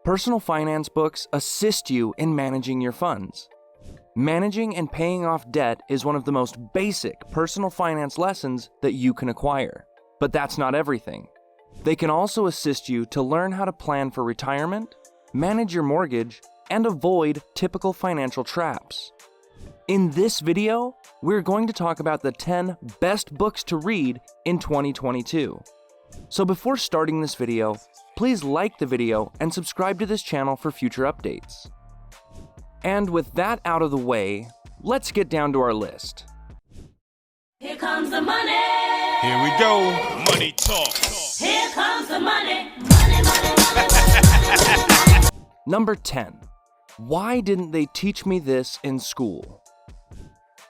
Personal finance books assist you in managing your funds. Managing and paying off debt is one of the most basic personal finance lessons that you can acquire. But that's not everything. They can also assist you to learn how to plan for retirement, manage your mortgage, and avoid typical financial traps. In this video, we're going to talk about the 10 best books to read in 2022. So before starting this video, please like the video and subscribe to this channel for future updates. And with that out of the way, let's get down to our list. Here comes the money. Here we go. Money talk. Here comes the money. Money. Number 10. Why didn't they teach me this in school?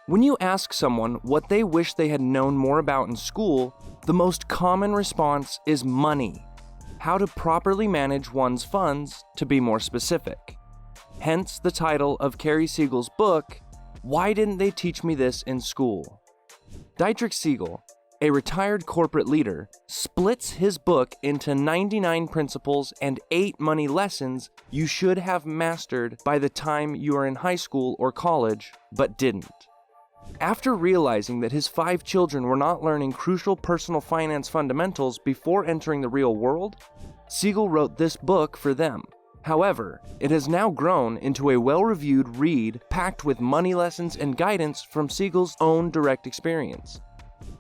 When you ask someone what they wish they had known more about in school, the most common response is money. How to properly manage one's funds, to be more specific. Hence the title of Carrie Siegel's book, Why Didn't They Teach Me This in School? Dietrich Siegel, a retired corporate leader, splits his book into 99 principles and 8 money lessons you should have mastered by the time you are in high school or college, but didn't. After realizing that his 5 children were not learning crucial personal finance fundamentals before entering the real world, Siegel wrote this book for them. However, it has now grown into a well-reviewed read packed with money lessons and guidance from Siegel's own direct experience.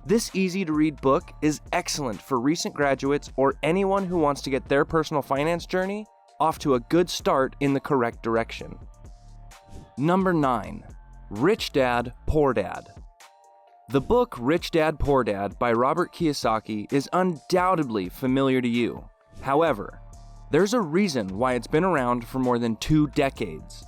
This easy-to-read book is excellent for recent graduates or anyone who wants to get their personal finance journey off to a good start in the correct direction. Number 9. Rich Dad, Poor Dad. The book Rich Dad, Poor Dad by Robert Kiyosaki is undoubtedly familiar to you. However, there's a reason why it's been around for more than 2 decades.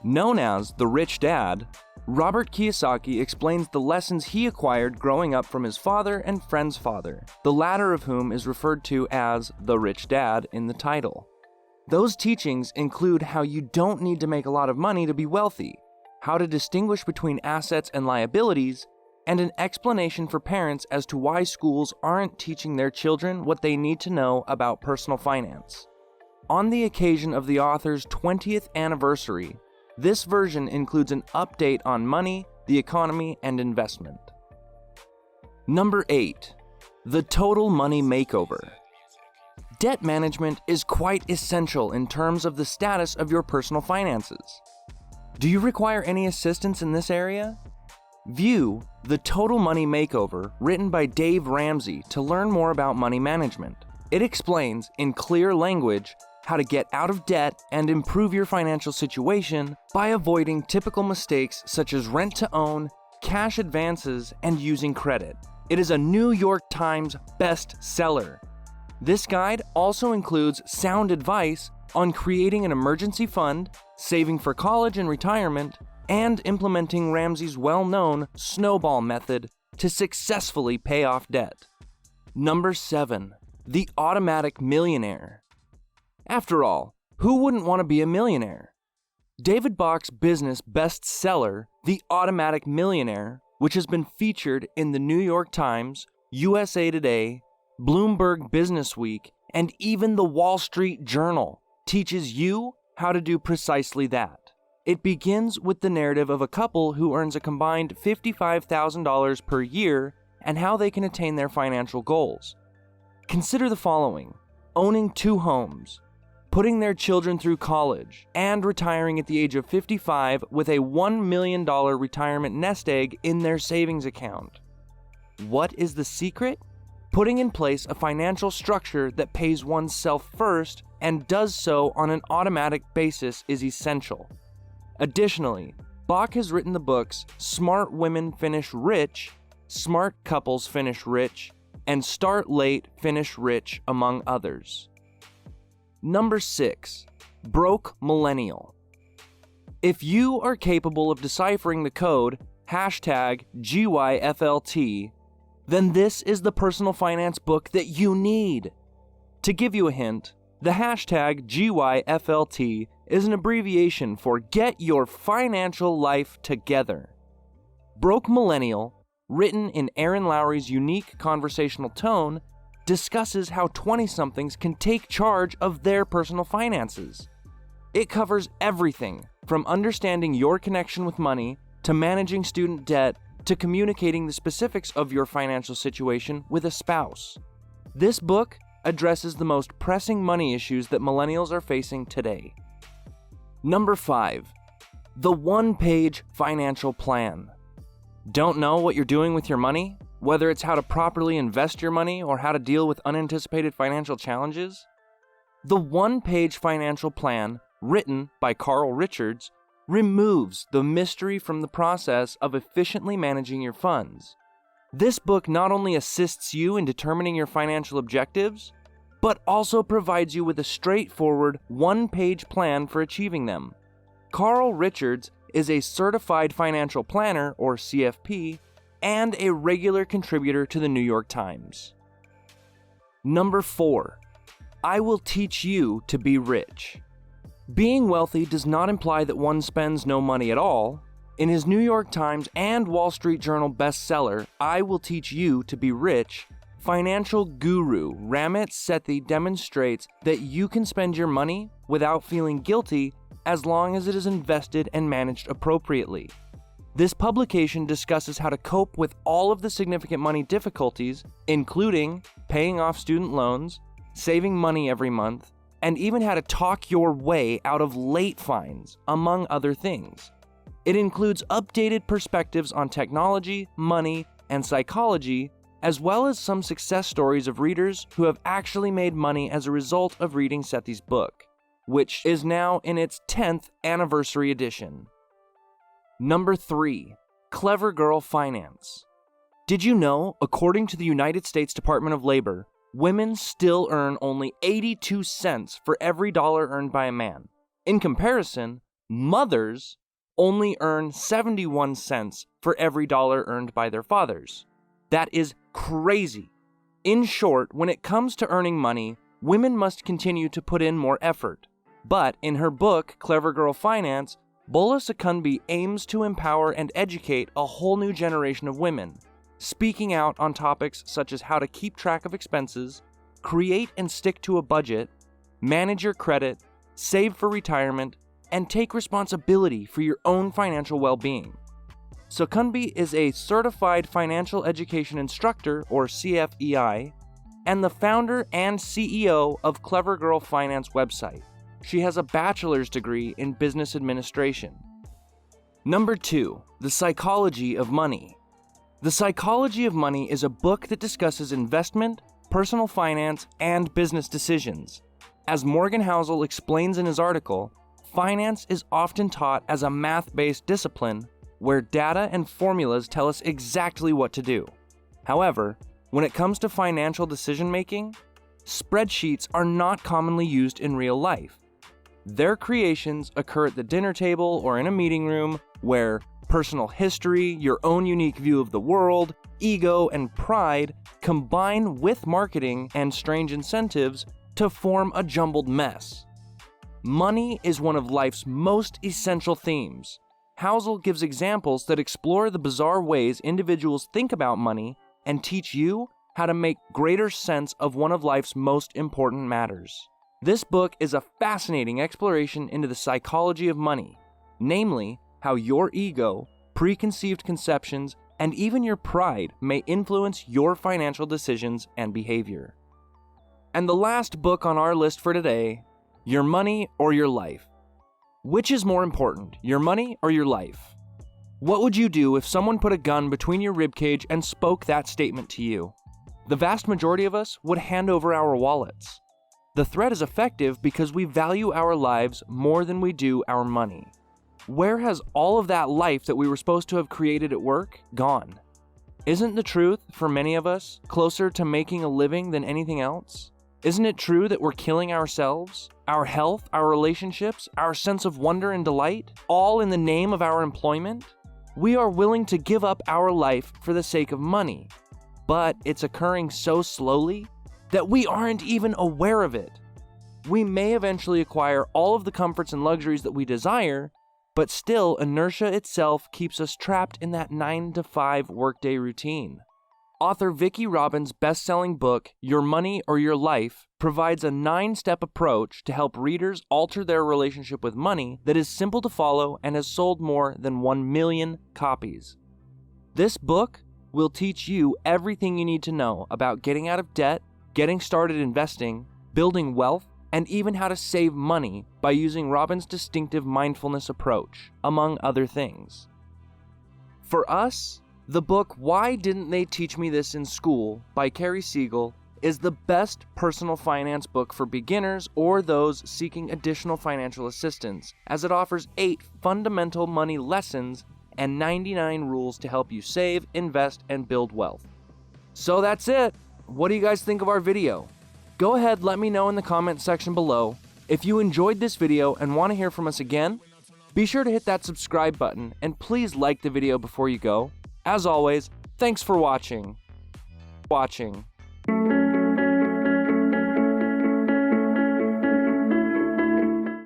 Known as The Rich Dad, Robert Kiyosaki explains the lessons he acquired growing up from his father and friend's father, the latter of whom is referred to as the Rich Dad in the title. Those teachings include how you don't need to make a lot of money to be wealthy, how to distinguish between assets and liabilities, and an explanation for parents as to why schools aren't teaching their children what they need to know about personal finance. On the occasion of the author's 20th anniversary, this version includes an update on money, the economy, and investment. Number 8. The Total Money Makeover. Debt management is quite essential in terms of the status of your personal finances. Do you require any assistance in this area? View The Total Money Makeover, written by Dave Ramsey, to learn more about money management. It explains, in clear language, how to get out of debt and improve your financial situation by avoiding typical mistakes such as rent-to-own, cash advances, and using credit. It is a New York Times bestseller. This guide also includes sound advice on creating an emergency fund, saving for college and retirement, and implementing Ramsey's well-known snowball method to successfully pay off debt. Number 7. The Automatic Millionaire. After all, who wouldn't want to be a millionaire? David Bach's business bestseller, The Automatic Millionaire, which has been featured in the New York Times, USA Today, Bloomberg Businessweek, and even the Wall Street Journal, teaches you how to do precisely that. It begins with the narrative of a couple who earns a combined $55,000 per year and how they can attain their financial goals. Consider the following: owning 2 homes, putting their children through college, and retiring at the age of 55 with a $1 million retirement nest egg in their savings account. What is the secret? Putting in place a financial structure that pays oneself first and does so on an automatic basis is essential. Additionally, Bach has written the books Smart Women Finish Rich, Smart Couples Finish Rich, and Start Late, Finish Rich, among others. Number 6. Broke Millennial. If you are capable of deciphering the code #GYFLT, then this is the personal finance book that you need. To give you a hint, the #GYFLT is an abbreviation for Get Your Financial Life Together. Broke Millennial, written in Aaron Lowry's unique conversational tone, discusses how 20-somethings can take charge of their personal finances. It covers everything from understanding your connection with money to managing student debt to communicating the specifics of your financial situation with a spouse. This book addresses the most pressing money issues that millennials are facing today. Number 5. The One-Page Financial Plan. Don't know what you're doing with your money? Whether it's how to properly invest your money or how to deal with unanticipated financial challenges? The One-Page Financial Plan, written by Carl Richards, removes the mystery from the process of efficiently managing your funds. This book not only assists you in determining your financial objectives, but also provides you with a straightforward one-page plan for achieving them. Carl Richards is a certified financial planner, or CFP, and a regular contributor to the New York Times. Number 4. I will teach you to be rich. Being wealthy does not imply that one spends no money at all. In his New York Times and Wall Street Journal bestseller, I Will Teach You to Be Rich, financial guru Ramit Sethi demonstrates that you can spend your money without feeling guilty as long as it is invested and managed appropriately. This publication discusses how to cope with all of the significant money difficulties, including paying off student loans, saving money every month, and even how to talk your way out of late fines, among other things. It includes updated perspectives on technology, money, and psychology, as well as some success stories of readers who have actually made money as a result of reading Sethi's book, which is now in its 10th anniversary edition. Number 3. Clever Girl Finance. Did you know, according to the United States Department of Labor, women still earn only 82 cents for every dollar earned by a man? In comparison, mothers only earn 71 cents for every dollar earned by their fathers. That is crazy. In short, when it comes to earning money, women must continue to put in more effort. But in her book, Clever Girl Finance, Bola Sokunbi aims to empower and educate a whole new generation of women, speaking out on topics such as how to keep track of expenses, create and stick to a budget, manage your credit, save for retirement, and take responsibility for your own financial well-being. Sokunbi is a certified financial education instructor, or CFEI, and the founder and CEO of Clever Girl Finance website. She has a bachelor's degree in business administration. Number 2, The Psychology of Money. The Psychology of Money is a book that discusses investment, personal finance, and business decisions. As Morgan Housel explains in his article, finance is often taught as a math-based discipline where data and formulas tell us exactly what to do. However, when it comes to financial decision-making, spreadsheets are not commonly used in real life. Their creations occur at the dinner table or in a meeting room where personal history, your own unique view of the world, ego, and pride combine with marketing and strange incentives to form a jumbled mess. Money is one of life's most essential themes. Housel gives examples that explore the bizarre ways individuals think about money and teach you how to make greater sense of one of life's most important matters. This book is a fascinating exploration into the psychology of money, namely, how your ego, preconceived conceptions, and even your pride may influence your financial decisions and behavior. And the last book on our list for today, Your Money or Your Life. Which is more important, your money or your life? What would you do if someone put a gun between your ribcage and spoke that statement to you? The vast majority of us would hand over our wallets. The threat is effective because we value our lives more than we do our money. Where has all of that life that we were supposed to have created at work gone? Isn't the truth, for many of us, closer to making a living than anything else? Isn't it true that we're killing ourselves, our health, our relationships, our sense of wonder and delight, all in the name of our employment? We are willing to give up our life for the sake of money, but it's occurring so slowly that we aren't even aware of it. We may eventually acquire all of the comforts and luxuries that we desire, but still inertia itself keeps us trapped in that 9-to-5 workday routine. Author Vicki Robbins' best-selling book, Your Money or Your Life, provides a 9-step approach to help readers alter their relationship with money that is simple to follow and has sold more than 1 million copies. This book will teach you everything you need to know about getting out of debt, getting started investing, building wealth, and even how to save money by using Robbins' distinctive mindfulness approach, among other things. For us, the book Why Didn't They Teach Me This in School by Carrie Siegel is the best personal finance book for beginners or those seeking additional financial assistance, as it offers 8 fundamental money lessons and 99 rules to help you save, invest, and build wealth. So that's it. What do you guys think of our video? Go ahead, let me know in the comments section below. If you enjoyed this video and want to hear from us again, be sure to hit that subscribe button and please like the video before you go. As always, thanks for watching.